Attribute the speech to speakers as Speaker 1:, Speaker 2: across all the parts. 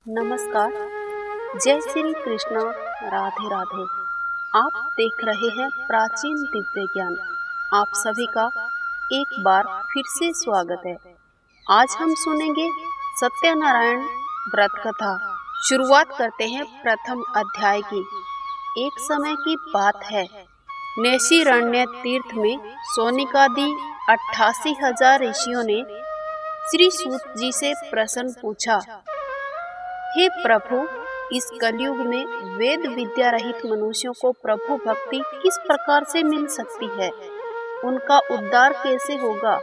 Speaker 1: नमस्कार। जय श्री कृष्णा। राधे राधे। आप देख रहे हैं प्राचीन दिव्य ज्ञान। आप सभी का एक बार फिर से स्वागत है। आज हम सुनेंगे सत्यनारायण व्रत कथा। शुरुआत करते हैं प्रथम अध्याय की। एक समय की बात है, नैशिरण्य तीर्थ में सोनिकादि 88,000 ऋषियों ने श्री सूत जी से प्रश्न पूछा, हे प्रभु, इस कलयुग में वेद विद्या रहित मनुष्यों को प्रभु भक्ति किस प्रकार से मिल सकती है? उनका उद्धार कैसे होगा?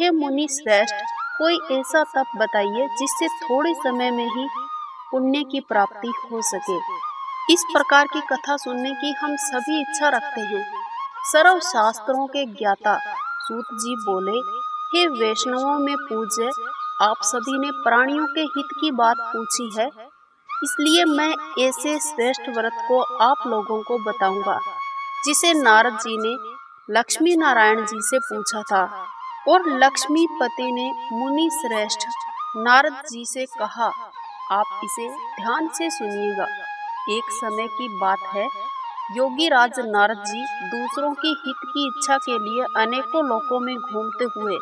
Speaker 1: हे मुनि श्रेष्ठ, कोई ऐसा तप बताइए जिससे थोड़े समय में ही पुण्य की प्राप्ति हो सके। इस प्रकार की कथा सुनने की हम सभी इच्छा रखते हैं। सर्व शास्त्रों के ज्ञाता सूत जी बोले, हे वैष्णवों में पूज्य, आप सभी ने प्राणियों के हित की बात पूछी है, इसलिए मैं ऐसे श्रेष्ठ व्रत को आप लोगों को बताऊंगा जिसे नारद जी ने लक्ष्मी नारायण जी से पूछा था। और लक्ष्मीपति ने मुनि श्रेष्ठ नारद जी से कहा, आप इसे ध्यान से सुनिएगा। एक समय की बात है, योगी राज नारद जी दूसरों की हित की इच्छा के लिए अनेकों लोकों में घूमते हुए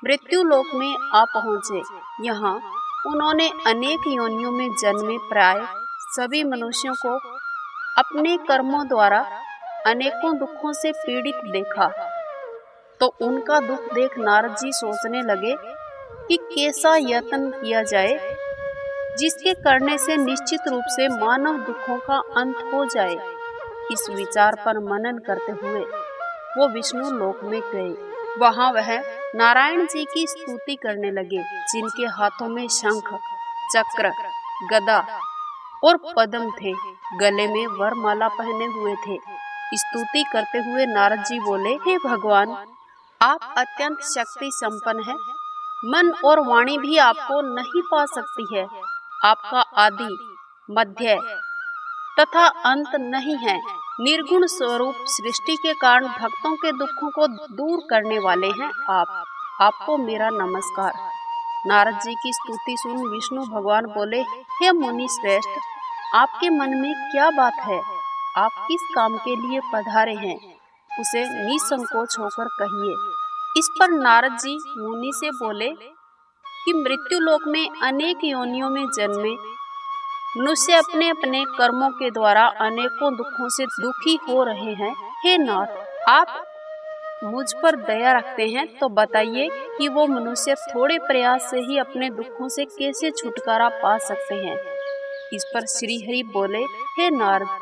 Speaker 1: मृत्यु लोक में आ पहुँचे। यहाँ उन्होंने अनेक योनियों में जन्मे प्राय सभी मनुष्यों को अपने कर्मों द्वारा अनेकों दुखों से पीड़ित देखा। तो उनका दुख देख नारद जी सोचने लगे कि कैसा यत्न किया जाए जिसके करने से निश्चित रूप से मानव दुखों का अंत हो जाए। इस विचार पर मनन करते हुए वो विष्णु लोक में गए। वहाँ वह नारायण जी की स्तुति करने लगे, जिनके हाथों में शंख, चक्र, गदा और पद्म थे। गले में वरमाला पहने हुए थे। स्तुति करते हुए नारद जी बोले, हे भगवान, आप अत्यंत शक्ति संपन्न हैं। मन और वाणी भी आपको नहीं पा सकती है। आपका आदि, मध्य तथा अंत नहीं है। निर्गुण स्वरूप सृष्टि के कारण भक्तों के दुखों को दूर करने वाले हैं आप। आपको मेरा नमस्कार। नारद जी की स्तुति सुन विष्णु भगवान बोले, हे मुनि श्रेष्ठ, आपके मन में क्या बात है? आप किस काम के लिए पधारे हैं? उसे निसंकोच होकर कहिए। इस पर नारद जी मुनि से बोले कि मृत्यु लोक में अनेक योनियों में जन्मे मनुष्य अपने अपने कर्मों के द्वारा अनेकों दुखों से दुखी हो रहे हैं। हे नाथ, आप मुझ पर दया रखते हैं तो बताइए कि वो मनुष्य थोड़े प्रयास से ही अपने दुखों से कैसे छुटकारा पा सकते हैं। इस पर श्री हरि बोले, हे नारद,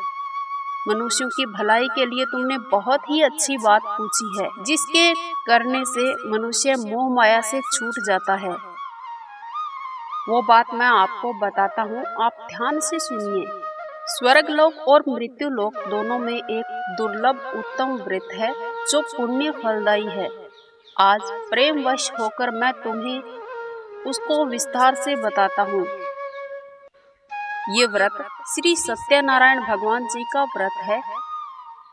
Speaker 1: मनुष्यों की भलाई के लिए तुमने बहुत ही अच्छी बात पूछी है, जिसके करने से मनुष्य मोह माया से छूट जाता है। वो बात मैं आपको बताता हूँ, आप ध्यान से सुनिए। स्वर्ग लोक और मृत्यु लोक दोनों में एक दुर्लभ उत्तम व्रत है जो पुण्य फलदायी है। आज प्रेमवश होकर मैं तुम्हें उसको विस्तार से बताता हूँ। ये व्रत श्री सत्यनारायण भगवान जी का व्रत है।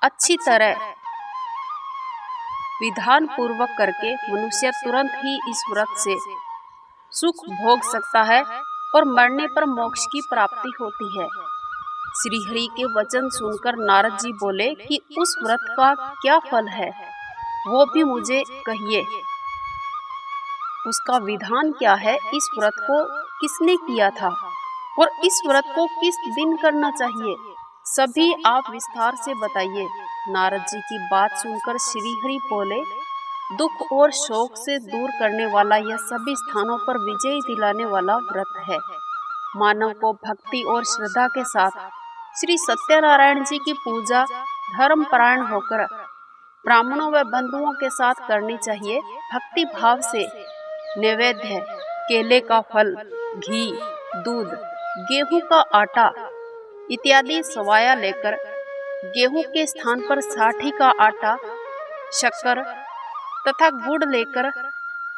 Speaker 1: अच्छी तरह विधान पूर्वक करके मनुष्य तुरंत ही इस व्रत से सुख भोग सकता है और मरने पर मोक्ष की प्राप्ति होती है। श्री हरि के वचन सुनकर नारद जी बोले कि उस व्रत का क्या फल है, वो भी मुझे कहिए। उसका विधान क्या है, इस व्रत को किसने किया था और इस व्रत को किस दिन करना चाहिए, सभी आप विस्तार से बताइए। नारद जी की बात सुनकर श्री हरि बोले, दुख और शोक से दूर करने वाला यह सभी स्थानों पर विजय दिलाने वाला व्रत है। मानव को भक्ति और श्रद्धा के साथ श्री सत्यनारायण जी की पूजा धर्मपरायण होकर ब्राह्मणों व बंधुओं के साथ करनी चाहिए। भक्ति भाव से नैवेद्य, केले का फल, घी, दूध, गेहूं का आटा इत्यादि सवाया लेकर गेहूं के स्थान पर साठी का आटा, शक्कर तथा गुड़ लेकर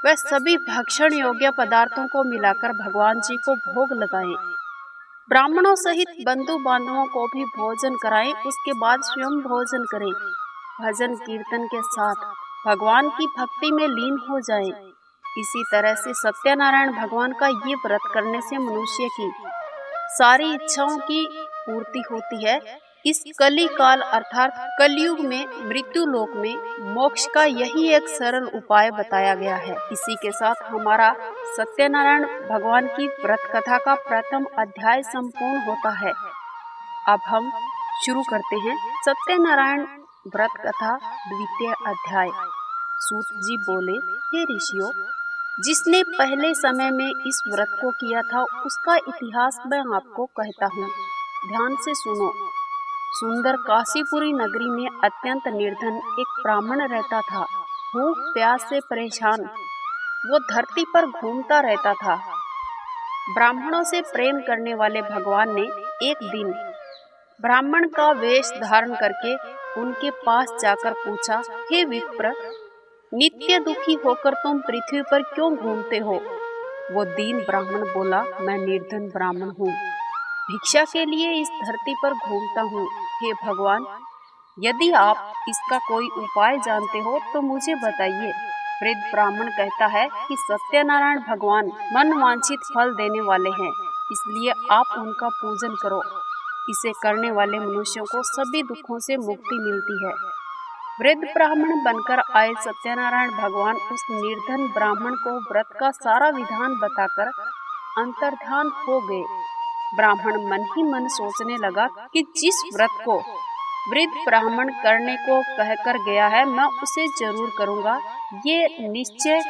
Speaker 1: वह सभी भक्षण योग्य पदार्थों को मिलाकर भगवान जी को भोग लगाएं। ब्राह्मणों सहित बंधु बांधवों को भी भोजन कराएं। उसके बाद स्वयं भोजन करें। भजन कीर्तन के साथ भगवान की भक्ति में लीन हो जाएं। इसी तरह से सत्यनारायण भगवान का ये व्रत करने से मनुष्य की सारी इच्छाओं की पूर्ति होती है। इस कली काल अर्थात कलयुग में मृत्यु लोक में मोक्ष का यही एक सरल उपाय बताया गया है। इसी के साथ हमारा सत्यनारायण भगवान की व्रत कथा का प्रथम अध्याय संपूर्ण होता है। अब हम शुरू करते हैं सत्यनारायण व्रत कथा द्वितीय अध्याय। सूत जी बोले, हे ऋषियों, जिसने पहले समय में इस व्रत को किया था उसका इतिहास मैं आपको कहता हूँ, ध्यान से सुनो। सुंदर काशीपुरी नगरी में अत्यंत निर्धन एक ब्राह्मण रहता था। भूख प्यास से परेशान वो धरती पर घूमता रहता था। ब्राह्मणों से प्रेम करने वाले भगवान ने एक दिन ब्राह्मण का वेश धारण करके उनके पास जाकर पूछा, हे विप्र, नित्य दुखी होकर तुम पृथ्वी पर क्यों घूमते हो? वो दीन ब्राह्मण बोला, मैं निर्धन ब्राह्मण हूँ, भिक्षा के लिए इस धरती पर घूमता हूँ। हे भगवान, यदि आप इसका कोई उपाय जानते हो तो मुझे बताइए। वृद्ध ब्राह्मण कहता है कि सत्यनारायण भगवान मन वांछित फल देने वाले हैं, इसलिए आप उनका पूजन करो। इसे करने वाले मनुष्यों को सभी दुखों से मुक्ति मिलती है। वृद्ध ब्राह्मण बनकर आए सत्यनारायण भगवान उस निर्धन ब्राह्मण को व्रत का सारा विधान बताकर अंतर्ध्यान हो गए। ब्राह्मण मन ही मन सोचने लगा कि जिस व्रत को वृद्ध ब्राह्मण करने को कहकर गया है मैं उसे जरूर करूंगा। ये निश्चय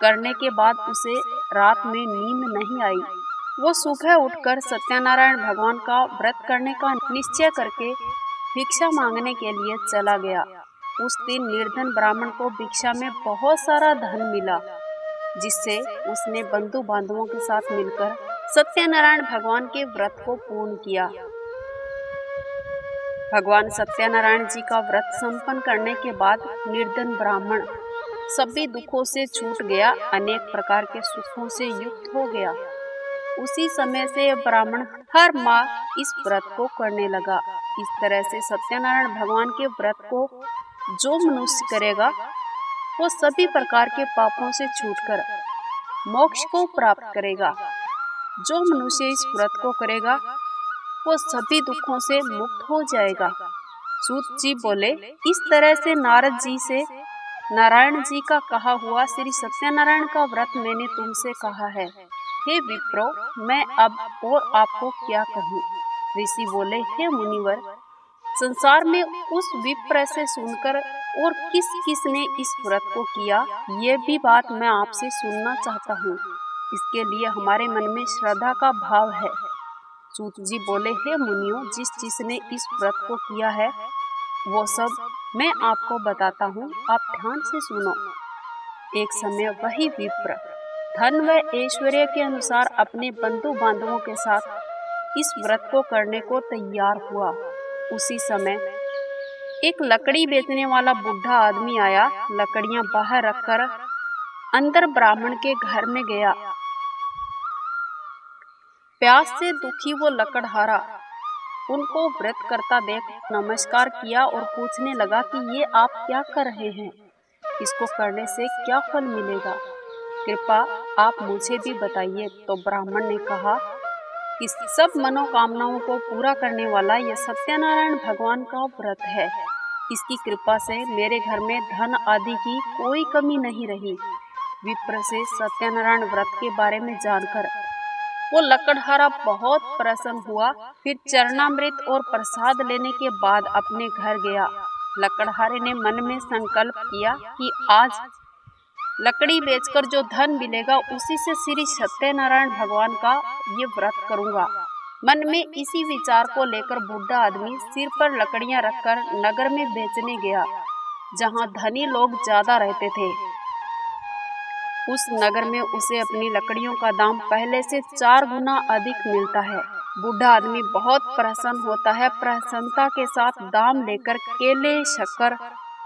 Speaker 1: करने के बाद उसे रात में नींद नहीं आई। वो सुबह उठकर सत्यनारायण भगवान का व्रत करने का निश्चय करके भिक्षा मांगने के लिए चला गया। उस दिन निर्धन ब्राह्मण को भिक्षा में बहुत सारा धन मिला, जिससे उसने बंधु बांधवों के साथ मिलकर सत्यनारायण भगवान के व्रत को पूर्ण किया। भगवान सत्यनारायण जी का व्रत संपन्न करने के बाद निर्धन ब्राह्मण सभी दुखों से छूट गया, अनेक प्रकार के सुखों से युक्त हो गया। उसी समय से ब्राह्मण हर माह इस व्रत को करने लगा। इस तरह से सत्यनारायण भगवान के व्रत को जो मनुष्य करेगा वो सभी प्रकार के पापों से छूटकर मोक्ष को प्राप्त करेगा। जो मनुष्य इस व्रत को करेगा वो सभी दुखों से मुक्त हो जाएगा। सूत जी बोले, इस तरह से नारद जी से नारायण जी का कहा हुआ श्री सत्यनारायण का व्रत मैंने तुमसे कहा है। हे विप्रो, मैं अब और आपको क्या कहूँ? ऋषि बोले, हे मुनिवर, संसार में उस विप्र से सुनकर और किस किस ने इस व्रत को किया, ये भी बात मैं आपसे सुनना चाहता हूँ। इसके लिए हमारे मन में श्रद्धा का भाव है। सूत जी बोले, हे मुनियों, जिसने इस व्रत को किया है वो सब मैं आपको बताता हूँ, आप ध्यान से सुनो। एक समय वही विप्र धन व ऐश्वर्य के अनुसार अपने बंधु बांधवों के साथ इस व्रत को करने को तैयार हुआ। उसी समय एक लकड़ी बेचने वाला बूढ़ा आदमी आया, लकड़ियां बाहर रखकर अंदर ब्राह्मण के घर में गया। प्यास से दुखी वो लकड़हारा उनको व्रत करता देख नमस्कार किया और पूछने लगा कि ये आप क्या कर रहे हैं, इसको करने से क्या फल मिलेगा, कृपा आप मुझे भी बताइए। तो ब्राह्मण ने कहा कि सब मनोकामनाओं को पूरा करने वाला यह सत्यनारायण भगवान का व्रत है। इसकी कृपा से मेरे घर में धन आदि की कोई कमी नहीं रही। विप्र से सत्यनारायण व्रत के बारे में जानकर वो लकड़हारा बहुत प्रसन्न हुआ। फिर चरणामृत और प्रसाद लेने के बाद अपने घर गया। लकड़हारे ने मन में संकल्प किया कि आज लकड़ी बेचकर जो धन मिलेगा उसी से श्री सत्यनारायण भगवान का ये व्रत करूंगा। मन में इसी विचार को लेकर बूढ़ा आदमी सिर पर लकड़ियां रखकर नगर में बेचने गया, जहां धनी लोग ज्यादा रहते थे। उस नगर में उसे अपनी लकड़ियों का दाम पहले से 4 गुना अधिक मिलता है। बूढ़ा आदमी बहुत प्रसन्न होता है। प्रसन्नता के साथ दाम लेकर केले, शक्कर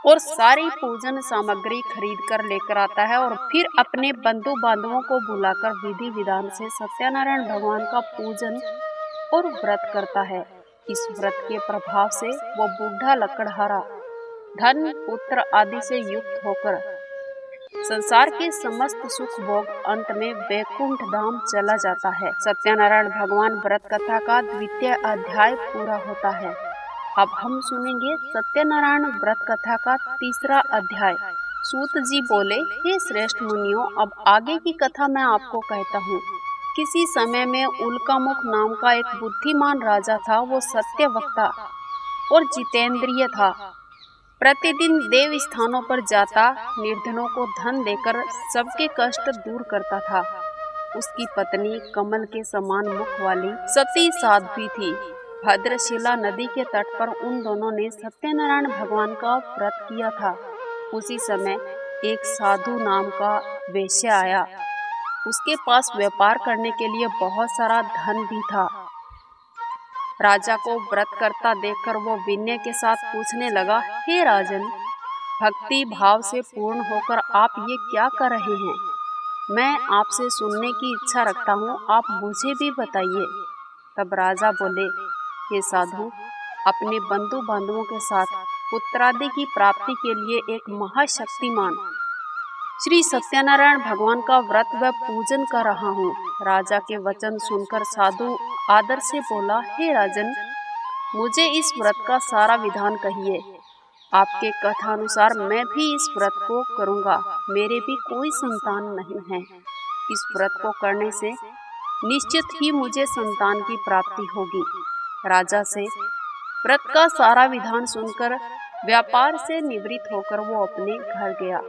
Speaker 1: और सारी पूजन सामग्री खरीद कर लेकर आता है और फिर अपने बंधु बांधवों को बुलाकर विधि विधान से सत्यनारायण भगवान का पूजन और व्रत करता है। इस व्रत के प्रभाव से वो बूढ़ा लकड़हारा धन, पुत्र आदि से युक्त होकर संसार के समस्त सुख भोग अंत में वैकुंठ धाम चला जाता है। सत्यनारायण भगवान व्रत कथा का द्वितीय अध्याय पूरा होता है। अब हम सुनेंगे सत्यनारायण व्रत कथा का तीसरा अध्याय। सूत जी बोले, हे श्रेष्ठ मुनियों, अब आगे की कथा मैं आपको कहता हूँ। किसी समय में उल्कामुख नाम का एक बुद्धिमान राजा था। वो सत्यवक्ता और जितेंद्रिय था। प्रतिदिन देव स्थानों पर जाता, निर्धनों को धन देकर सबके कष्ट दूर करता था। उसकी पत्नी कमल के समान मुख वाली सती साध्वी थी। भद्रशिला नदी के तट पर उन दोनों ने सत्यनारायण भगवान का व्रत किया था। उसी समय एक साधु नाम का वेश्या आया। उसके पास व्यापार करने के लिए बहुत सारा धन भी था। राजा को व्रत करता देखकर वो विनय के साथ पूछने लगा, हे राजन, भक्ति भाव से पूर्ण होकर आप ये क्या कर रहे हैं? मैं आपसे सुनने की इच्छा रखता हूँ, आप मुझे भी बताइए। तब राजा बोले, हे साधु, अपने बंधु बांधवों के साथ पुत्रादि की प्राप्ति के लिए एक महाशक्तिमान श्री सत्यनारायण भगवान का व्रत व पूजन कर रहा हूँ। राजा के वचन सुनकर साधु आदर से बोला, हे राजन, मुझे इस व्रत का सारा विधान कहिए। आपके कथानुसार मैं भी इस व्रत को करूँगा। मेरे भी कोई संतान नहीं है। इस व्रत को करने से निश्चित ही मुझे संतान की प्राप्ति होगी। राजा से व्रत का सारा विधान सुनकर व्यापार से निवृत्त होकर वो अपने घर गया।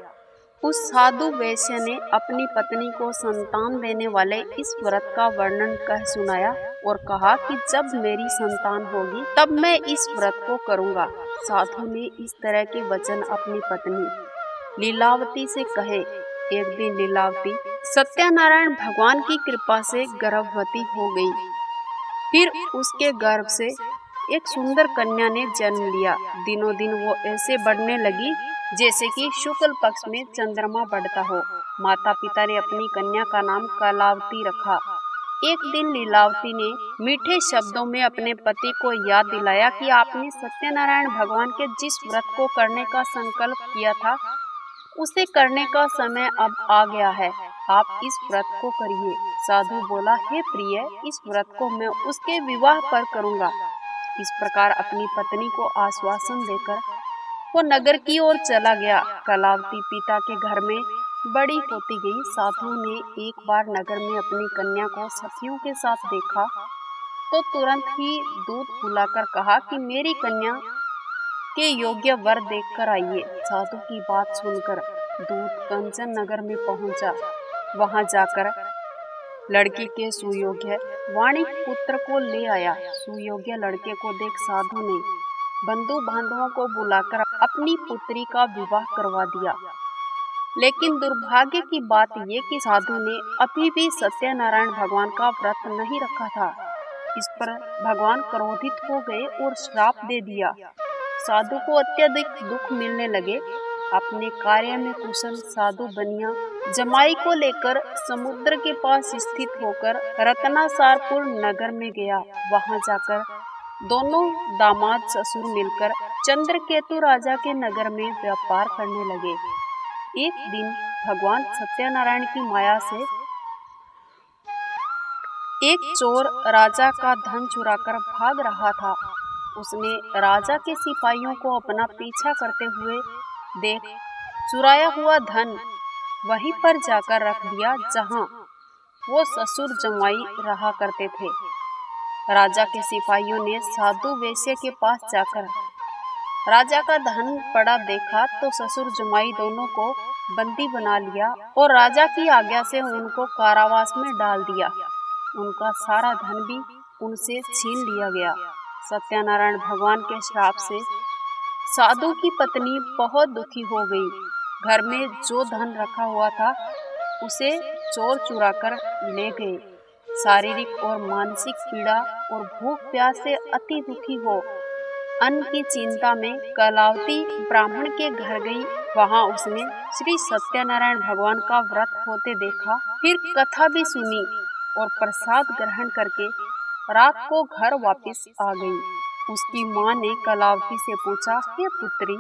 Speaker 1: उस साधु वैश्य ने अपनी पत्नी को संतान देने वाले इस व्रत का वर्णन कह सुनाया और कहा कि जब मेरी संतान होगी तब मैं इस व्रत को करूँगा। साधु ने इस तरह के वचन अपनी पत्नी लीलावती से कहे। एक दिन लीलावती सत्यनारायण भगवान की कृपा से गर्भवती हो गई। फिर उसके गर्भ से एक सुंदर कन्या ने जन्म लिया। दिनों दिन वो ऐसे बढ़ने लगी जैसे कि शुक्ल पक्ष में चंद्रमा बढ़ता हो। माता पिता ने अपनी कन्या का नाम कलावती रखा। एक दिन लीलावती ने मीठे शब्दों में अपने पति को याद दिलाया कि आपने सत्यनारायण भगवान के जिस व्रत को करने का संकल्प किया था उसे करने का समय अब आ गया है। आप इस व्रत को करिए। साधु बोला, हे प्रिय, इस व्रत को मैं उसके विवाह पर करूँगा। इस प्रकार अपनी पत्नी को आश्वासन देकर वो नगर की ओर चला गया। कलावती पिता के घर में बड़ी होती गई। साधु ने एक बार नगर में अपनी कन्या को सखियों के साथ देखा तो तुरंत ही दूत बुलाकर कहा कि मेरी कन्या के योग्य वर देखकर आइए। साधु की बात सुनकर दूत कंचन नगर में पहुंचा। वहां जाकर लड़की के सुयोग्य वाणी पुत्र को ले आया। सुयोग्य लड़के को देख साधु ने बंधु बांधवों को बुलाकर अपनी पुत्री का विवाह करवा दिया। लेकिन दुर्भाग्य की बात ये कि साधु ने अभी भी सत्यनारायण भगवान का व्रत नहीं रखा था। इस पर भगवान क्रोधित हो गए और श्राप दे दिया। साधु को अत्यधिक दुख मिलने लगे। अपने कार्य में कुशल साधु बनिया जमाई को लेकर समुद्र के पास स्थित होकर रत्नासारपुर नगर में गया। वहां जाकर दोनों दामाद ससुर मिलकर चंद्रकेतु राजा के नगर में व्यापार करने लगे। एक दिन भगवान सत्यनारायण की माया से एक चोर राजा का धन चुराकर भाग रहा था। उसने राजा के सिपाहियों को अपना पीछा करते हुए देख चुराया हुआ धन वहीं पर जाकर रख दिया जहां वो ससुर जमाई रहा करते थे। राजा के सिपाहियों ने साधु वैश्य के पास जाकर राजा का धन पड़ा देखा तो ससुर जमाई दोनों को बंदी बना लिया और राजा की आज्ञा से उनको कारावास में डाल दिया। उनका सारा धन भी उनसे छीन लिया गया। सत्यनारायण भगवान के श्राप से साधु की पत्नी बहुत दुखी हो गई। घर में जो धन रखा हुआ था उसे चोर चुरा कर ले गए। शारीरिक और मानसिक पीड़ा और भूख प्यास से अति दुखी हो अन्न की चिंता में कलावती ब्राह्मण के घर गई। वहां उसने श्री सत्यनारायण भगवान का व्रत होते देखा। फिर कथा भी सुनी और प्रसाद ग्रहण करके रात को घर वापस आ गई। उसकी माँ ने कलावती से पूछा, हे पुत्री,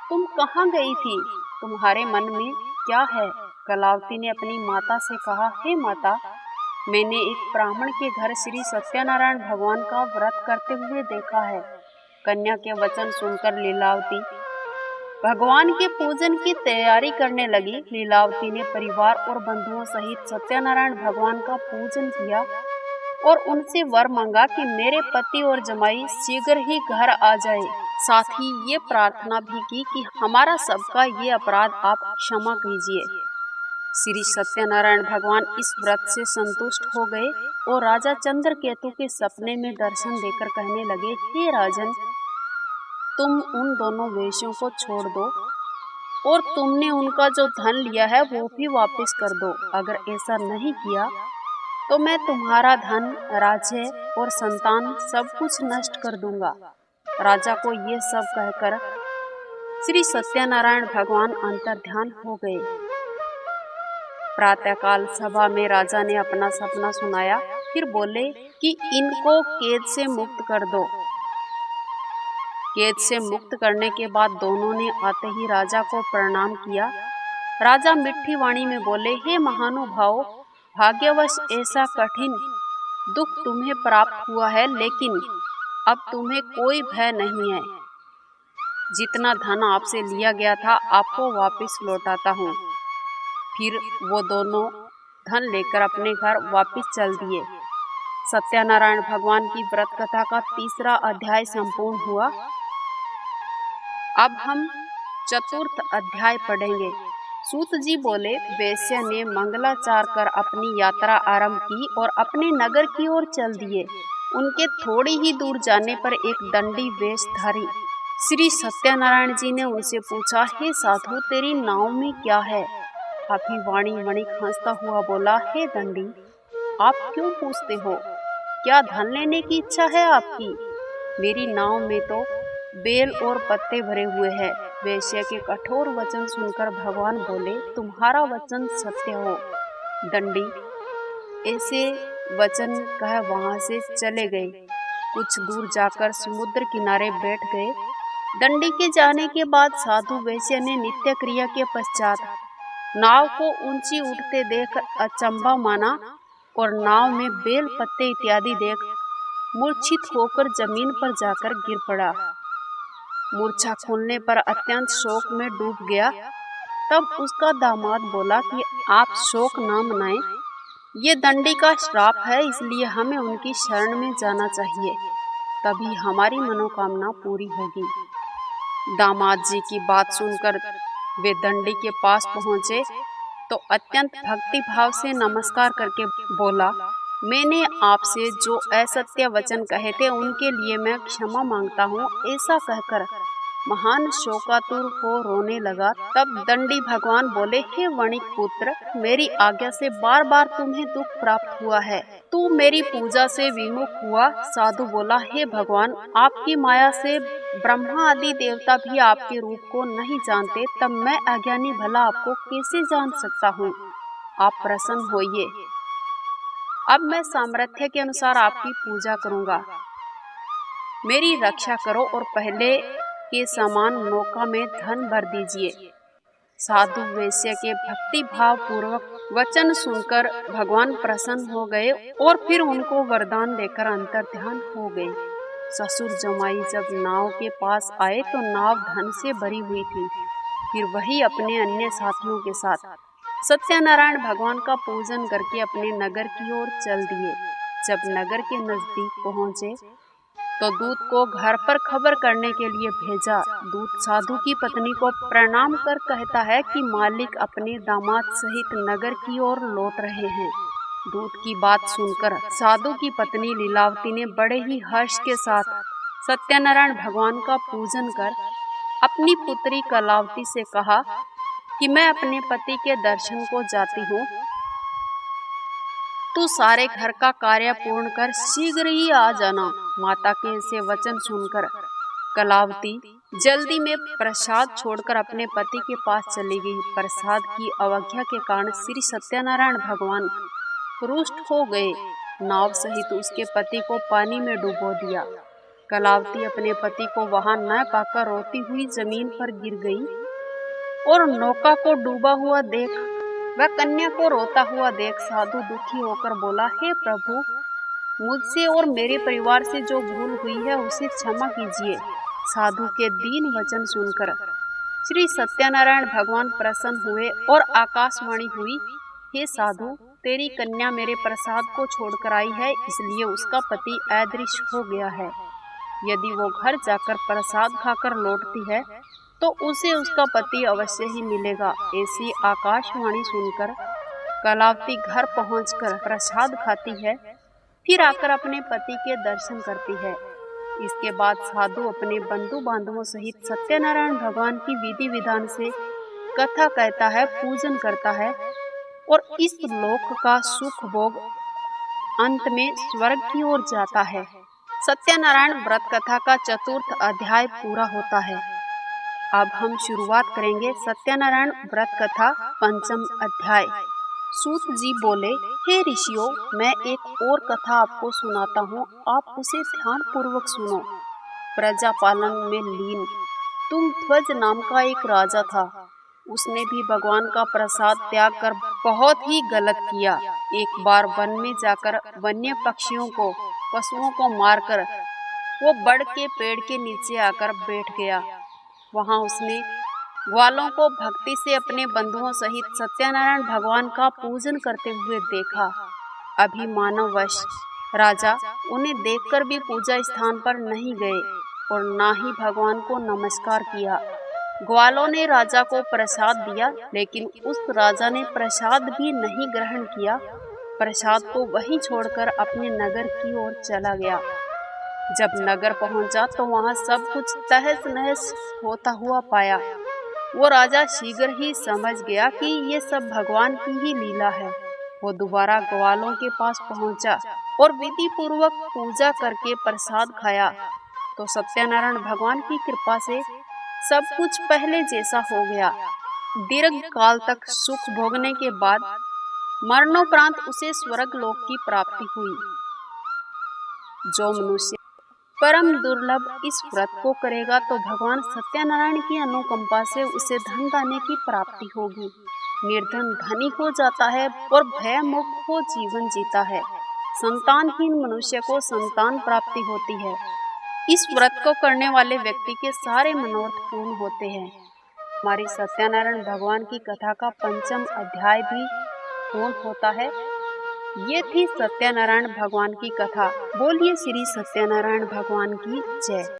Speaker 1: तुम कहाँ गई थी? तुम्हारे मन में क्या है? कलावती ने अपनी माता से कहा, हे माता, मैंने एक ब्राह्मण के घर श्री सत्यनारायण भगवान का व्रत करते हुए देखा है। कन्या के वचन सुनकर लीलावती भगवान के पूजन की तैयारी करने लगी। लीलावती ने परिवार और बंधुओं सहित सत्यनारायण भगवान का पूजन किया और उनसे वर मांगा कि मेरे पति और जमाई शीघ्र ही घर आ जाए। साथ ही ये प्रार्थना भी की कि हमारा सबका ये अपराध आप क्षमा कीजिए। श्री सत्यनारायण भगवान इस व्रत से संतुष्ट हो गए और राजा चंद्रकेतु के सपने में दर्शन देकर कहने लगे, हे राजन, तुम उन दोनों वेश्यों को छोड़ दो और तुमने उनका जो धन लिया है वो भी वापस कर दो। अगर ऐसा नहीं किया तो मैं तुम्हारा धन, राज्य और संतान सब कुछ नष्ट कर दूंगा। राजा को ये सब कहकर श्री सत्यनारायण भगवान अंतर्ध्यान हो गए। प्रातःकाल सभा में राजा ने अपना सपना सुनाया, फिर बोले कि इनको कैद से मुक्त कर दो। कैद से मुक्त करने के बाद दोनों ने आते ही राजा को प्रणाम किया। राजा मिठी वाणी में बोले, हे महानुभाव, भाग्यवश ऐसा कठिन दुख तुम्हें प्राप्त हुआ है, लेकिन अब तुम्हें कोई भय नहीं है। जितना धन आपसे लिया गया था आपको वापस लौटाता हूँ। फिर वो दोनों धन लेकर अपने घर वापस चल दिए। सत्यनारायण भगवान की व्रत कथा का तीसरा अध्याय संपूर्ण हुआ। अब हम चतुर्थ अध्याय पढ़ेंगे। सूत जी बोले, वैश्य ने मंगलाचार कर अपनी यात्रा आरंभ की और अपने नगर की ओर चल दिए। उनके थोड़ी ही दूर जाने पर एक दंडी वेशधारी श्री सत्यनारायण जी ने उनसे पूछा, हे साधु, तेरी नाव में क्या है? अभिवाणी वणिक हंसता हुआ बोला, हे दंडी, आप क्यों पूछते हो? क्या धन लेने की इच्छा है आपकी? मेरी नाव में तो बेल और पत्ते भरे हुए हैं। वैश्य के कठोर वचन सुनकर भगवान बोले, तुम्हारा वचन सत्य हो। दंडी ऐसे वचन कह वहां से चले गए। कुछ दूर जाकर समुद्र किनारे बैठ गए। दंडी के जाने के बाद साधु वैश्य ने नित्य क्रिया के पश्चात नाव को ऊंची उठते देख अचंभा माना और नाव में बेल पत्ते इत्यादि देख मूर्छित होकर जमीन पर जाकर गिर पड़ा। मूर्छा खुलने पर अत्यंत शोक में डूब गया। तब उसका दामाद बोला कि आप शोक ना मनाएं, ये दंडी का श्राप है, इसलिए हमें उनकी शरण में जाना चाहिए, तभी हमारी मनोकामना पूरी होगी। दामाद जी की बात सुनकर वे दंडी के पास पहुंचे तो अत्यंत भक्ति भाव से नमस्कार करके बोला, मैंने आपसे जो असत्य वचन कहे थे उनके लिए मैं क्षमा मांगता हूँ। ऐसा कहकर महान शोकातुर हो रोने लगा। तब दंडी भगवान बोले, हे वणिक पुत्र, मेरी आज्ञा से बार बार तुम्हें दुख प्राप्त हुआ है, तू मेरी पूजा से विमुख हुआ। साधु बोला, हे भगवान, आपकी माया से ब्रह्मा आदि देवता भी आपके रूप को नहीं जानते, तब मैं अज्ञानी भला आपको कैसे जान सकता हूँ? आप प्रसन्न होइए। अब मैं सामर्थ्य के अनुसार आपकी पूजा करूंगा। मेरी रक्षा करो और पहले के समान नौका में धन भर दीजिए। साधु वैश्य के भक्ति भाव पूर्वक वचन सुनकर भगवान प्रसन्न हो गए और फिर उनको वरदान देकर अंतर्ध्यान हो गए। ससुर जमाई जब नाव के पास आए तो नाव धन से भरी हुई थी। फिर वही अपने अन्य साथियों के साथ सत्यनारायण भगवान का पूजन करके अपने नगर की ओर चल दिए। जब नगर के नजदीक पहुंचे तो दूत को घर पर खबर करने के लिए भेजा। दूत साधु की पत्नी को प्रणाम कर कहता है कि मालिक अपने दामाद सहित नगर की ओर लौट रहे हैं। दूत की बात सुनकर साधु की पत्नी लीलावती ने बड़े ही हर्ष के साथ सत्यनारायण भगवान का पूजन कर अपनी पुत्री कलावती से कहा कि मैं अपने पति के दर्शन को जाती हूँ, तू सारे घर का कार्य पूर्ण कर शीघ्र ही आ जाना। माता के ऐसे वचन सुनकर कलावती जल्दी में प्रसाद छोड़कर अपने पति के पास चली गई। प्रसाद की अवज्ञा के कारण श्री सत्यनारायण भगवान रुष्ट हो गए। नाव सहित उसके पति को पानी में डुबो दिया। कलावती अपने पति को वहां न पाकर रोती हुई जमीन पर गिर गई। और नौका को डूबा हुआ देख वह कन्या को रोता हुआ देख साधु दुखी होकर बोला, हे प्रभु, मुझसे और मेरे परिवार से जो भूल हुई है उसे क्षमा कीजिए। साधु के दीन वचन सुनकर श्री सत्यनारायण भगवान प्रसन्न हुए और आकाशवाणी हुई, हे साधु, तेरी कन्या मेरे प्रसाद को छोड़कर आई है, इसलिए उसका पति अदृश्य हो गया है। यदि वो घर जाकर प्रसाद खाकर लौटती है तो उसे उसका पति अवश्य ही मिलेगा। ऐसी आकाशवाणी सुनकर कलावती घर पहुंचकर प्रसाद खाती है, फिर आकर अपने पति के दर्शन करती है। इसके बाद साधु अपने बंधु बांधवों सहित सत्यनारायण भगवान की विधि विधान से कथा कहता है, पूजन करता है और इस लोक का सुख भोग अंत में स्वर्ग की ओर जाता है। सत्यनारायण व्रत कथा का चतुर्थ अध्याय पूरा होता है। अब हम शुरुआत करेंगे सत्यनारायण व्रत कथा पंचम अध्याय। सूत जी बोले, हे ऋषियों, मैं एक और कथा आपको सुनाता हूँ, आप उसे ध्यान पूर्वक सुनो। प्रजा पालन में लीन तुंगध्वज नाम का एक राजा था। उसने भी भगवान का प्रसाद त्याग कर बहुत ही गलत किया। एक बार वन में जाकर वन्य पक्षियों को, पशुओं को मारकर वो बड़ के पेड़ के नीचे आकर बैठ गया। वहां उसने ग्वालों को भक्ति से अपने बंधुओं सहित सत्यनारायण भगवान का पूजन करते हुए देखा। अभिमानवश राजा उन्हें देखकर भी पूजा स्थान पर नहीं गए और ना ही भगवान को नमस्कार किया। ग्वालों ने राजा को प्रसाद दिया, लेकिन उस राजा ने प्रसाद भी नहीं ग्रहण किया। प्रसाद को वहीं छोड़कर अपने नगर की ओर चला गया। जब नगर पहुंचा तो वहां सब कुछ तहस नहस होता हुआ पाया। वो राजा शीघ्र ही समझ गया कि ये सब भगवान की ही लीला है। वो दोबारा ग्वालों के पास पहुंचा और विधि पूर्वक पूजा करके प्रसाद खाया तो सत्यनारायण भगवान की कृपा से सब कुछ पहले जैसा हो गया। दीर्घ काल तक सुख भोगने के बाद मरणोपरांत उसे स्वर्ग लोक की प्राप्ति हुई। जो मनुष्य परम दुर्लभ इस व्रत को करेगा तो भगवान सत्यनारायण की अनुकंपा से उसे धन दाने की प्राप्ति होगी। निर्धन धनी हो जाता है और भय मुक्त हो जीवन जीता है। संतानहीन मनुष्य को संतान प्राप्ति होती है। इस व्रत को करने वाले व्यक्ति के सारे मनोरथ पूर्ण होते हैं। हमारी सत्यनारायण भगवान की कथा का पंचम अध्याय भी पूर्ण होता है। ये थी सत्यनारायण भगवान की कथा। बोलिए श्री सत्यनारायण भगवान की जय।